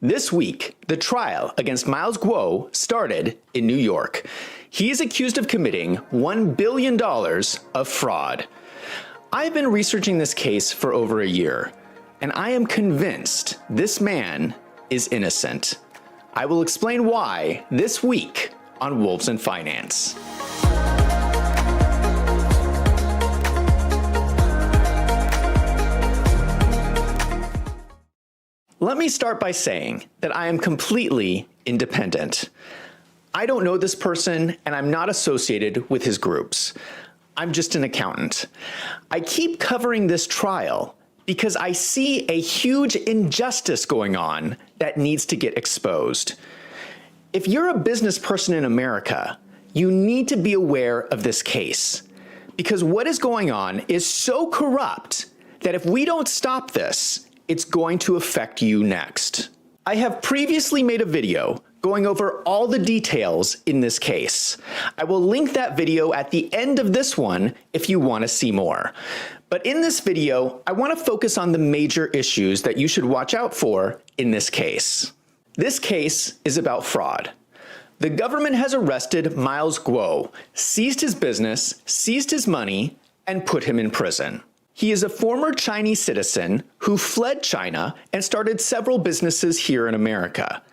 This week, the trial against Miles Guo started in New York. He is accused of committing $1 billion of fraud. I've been researching this case for over a year, and I am convinced this man is innocent. I will explain why this week on Wolves in Finance. Let me start by saying that I am completely independent. I don't know this person, and I'm not associated with his groups. I'm just an accountant. I keep covering this trial because I see a huge injustice going on that needs to get exposed. If you're a business person in America, you need to be aware of this case, because what is going on is so corrupt that if we don't stop this, it's going to affect you next. I have previously made a video going over all the details in this case. I will link that video at the end of this one if you want to see more. But in this video, I want to focus on the major issues that you should watch out for in this case. This case is about fraud. The government has arrested Miles Guo, seized his business, seized his money, and put him in prison. He is a former Chinese citizen who fled China and started several businesses here in America.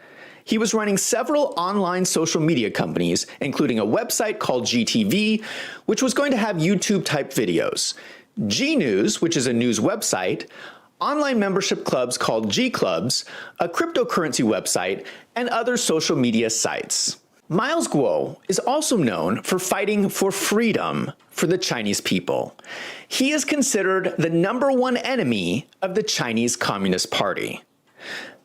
He was running several online social media companies, including a website called GTV, which was going to have YouTube-type videos, G News, which is a news website, online membership clubs called G Clubs, a cryptocurrency website, and other social media sites. Miles Guo is also known for fighting for freedom for the Chinese people. He is considered the #1 enemy of the Chinese Communist Party.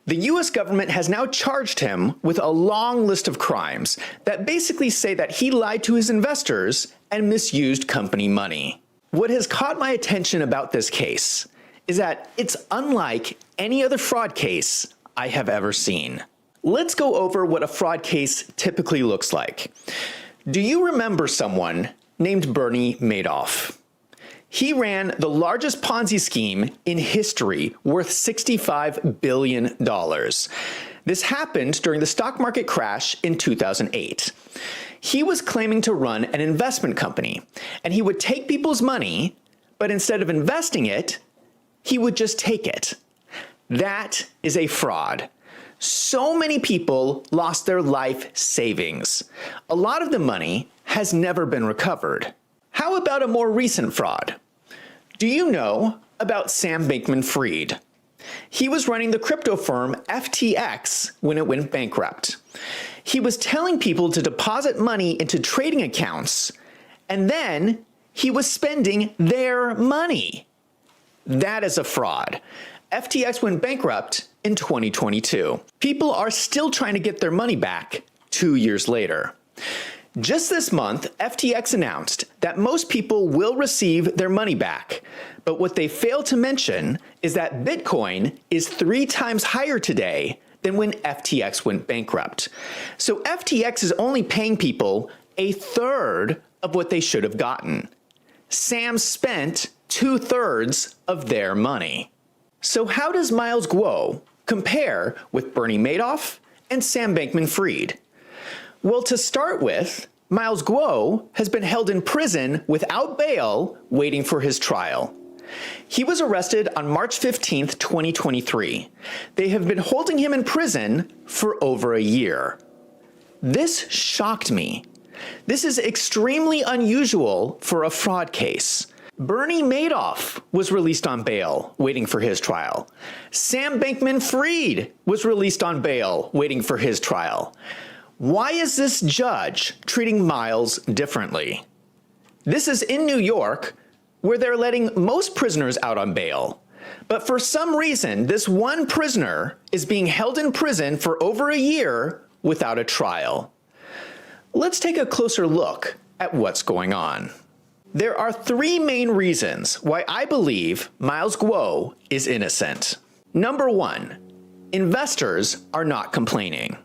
The US government has now charged him with a long list of crimes that basically say that he lied to his investors and misused company money. What has caught my attention about this case is that it's unlike any other fraud case I have ever seen. Let's go over what a fraud case typically looks like. Do you remember someone named Bernie Madoff? He ran the largest Ponzi scheme in history, worth $65 billion. This happened during the stock market crash in 2008. He was claiming to run an investment company, and he would take people's money, but instead of investing it, he would just take it. That is a fraud. So many people lost their life savings. A lot of the money has never been recovered. How about a more recent fraud? Do you know about Sam Bankman-Fried? He was running the crypto firm FTX when it went bankrupt. He was telling people to deposit money into trading accounts, and then he was spending their money. That is a fraud. FTX went bankrupt in 2022. People are still trying to get their money back 2 years later. Just this month, FTX announced that most people will receive their money back, but what they fail to mention is that Bitcoin is 3 times higher today than when FTX went bankrupt. So FTX is only paying people 1/3 of what they should have gotten. Sam spent 2/3 of their money. So how does Miles Guo compare with Bernie Madoff and Sam Bankman-Fried? Well, to start with, Miles Guo has been held in prison without bail, waiting for his trial. He was arrested on March 15th, 2023. They have been holding him in prison for over a year. This shocked me. This is extremely unusual for a fraud case. Bernie Madoff was released on bail, waiting for his trial. Sam Bankman-Fried was released on bail, waiting for his trial. Why is this judge treating Miles differently? This is in New York, where they're letting most prisoners out on bail. But for some reason, this one prisoner is being held in prison for over a year without a trial. Let's take a closer look at what's going on. There are 3 main reasons why I believe Miles Guo is innocent. Number 1, investors are not complaining.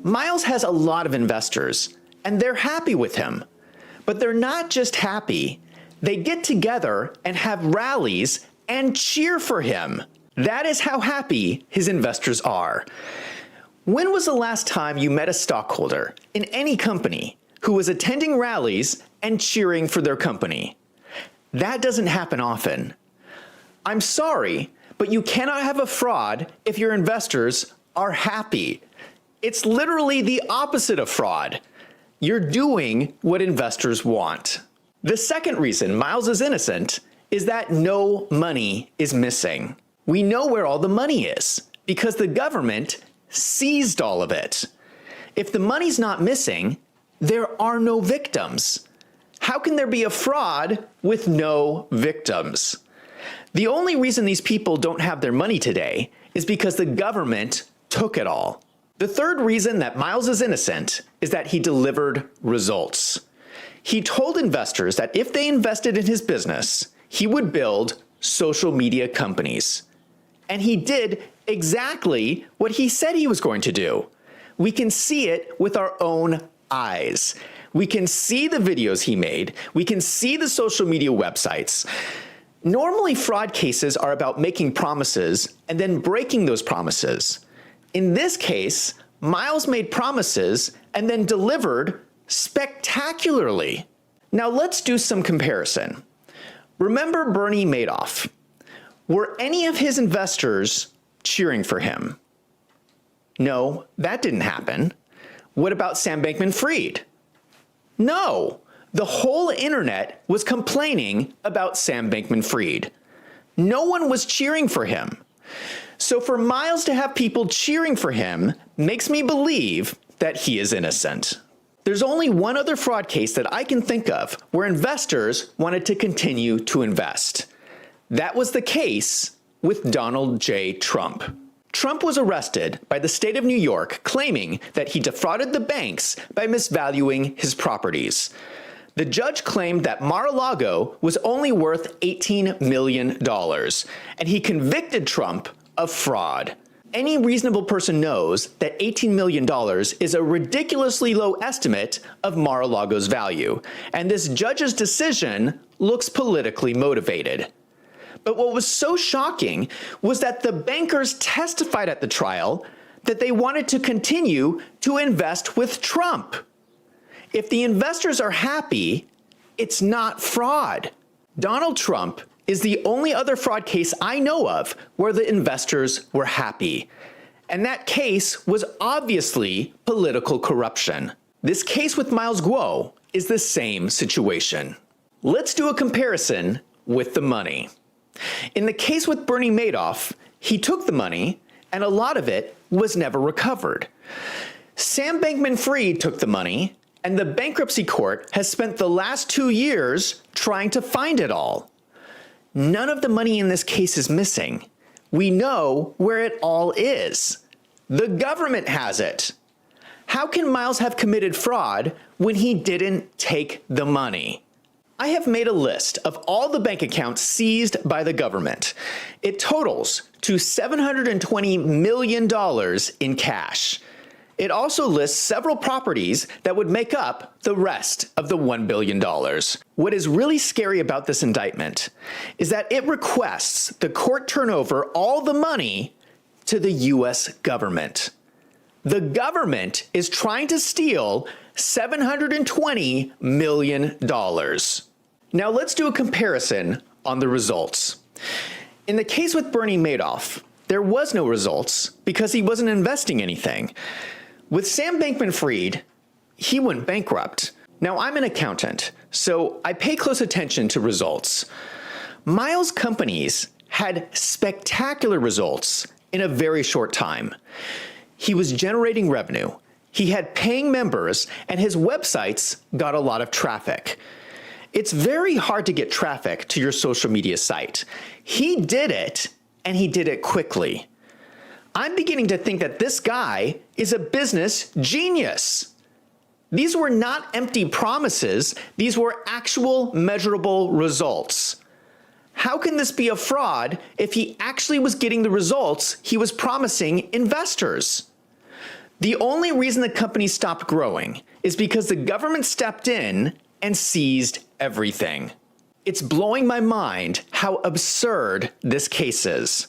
Miles has a lot of investors, and they're happy with him. But they're not just happy. They get together and have rallies and cheer for him. That is how happy his investors are. When was the last time you met a stockholder in any company who was attending rallies and cheering for their company? That doesn't happen often. I'm sorry, but you cannot have a fraud if your investors are happy. It's literally the opposite of fraud. You're doing what investors want. The second reason Miles is innocent is that no money is missing. We know where all the money is because the government seized all of it. If the money's not missing, there are no victims. How can there be a fraud with no victims? The only reason these people don't have their money today is because the government took it all. The third reason that Miles is innocent is that he delivered results. He told investors that if they invested in his business, he would build social media companies. And he did exactly what he said he was going to do. We can see it with our own eyes. We can see the videos he made. We can see the social media websites. Normally, fraud cases are about making promises and then breaking those promises. In this case, Miles made promises and then delivered spectacularly. Now let's do some comparison. Remember Bernie Madoff. Were any of his investors cheering for him? No, that didn't happen. What about Sam Bankman-Fried? No, the whole internet was complaining about Sam Bankman-Fried. No one was cheering for him. So for Miles to have people cheering for him makes me believe that he is innocent. There's only one other fraud case that I can think of where investors wanted to continue to invest. That was the case with Donald J. Trump. Trump was arrested by the state of New York claiming that he defrauded the banks by misvaluing his properties. The judge claimed that Mar-a-Lago was only worth $18 million, and he convicted Trump of fraud. Any reasonable person knows that $18 million is a ridiculously low estimate of Mar-a-Lago's value, and this judge's decision looks politically motivated. But what was so shocking was that the bankers testified at the trial that they wanted to continue to invest with Trump. If the investors are happy, it's not fraud. Donald Trump is the only other fraud case I know of where the investors were happy. And that case was obviously political corruption. This case with Miles Guo is the same situation. Let's do a comparison with the money. In the case with Bernie Madoff, he took the money and a lot of it was never recovered. Sam Bankman-Fried took the money and the bankruptcy court has spent the last 2 years trying to find it all. None of the money in this case is missing. We know where it all is. The government has it. How can Miles have committed fraud when he didn't take the money? I have made a list of all the bank accounts seized by the government. It totals to $720 million in cash. It also lists several properties that would make up the rest of the $1 billion. What is really scary about this indictment is that it requests the court turn over all the money to the U.S. government. The government is trying to steal $720 million. Now let's do a comparison on the results. In the case with Bernie Madoff, there was no results because he wasn't investing anything. With Sam Bankman-Fried, he went bankrupt. Now, I'm an accountant, so I pay close attention to results. Miles' companies had spectacular results in a very short time. He was generating revenue, he had paying members, and his websites got a lot of traffic. It's very hard to get traffic to your social media site. He did it, and he did it quickly. I'm beginning to think that this guy is a business genius. These were not empty promises. These were actual measurable results. How can this be a fraud if he actually was getting the results he was promising investors? The only reason the company stopped growing is because the government stepped in and seized everything. It's blowing my mind how absurd this case is.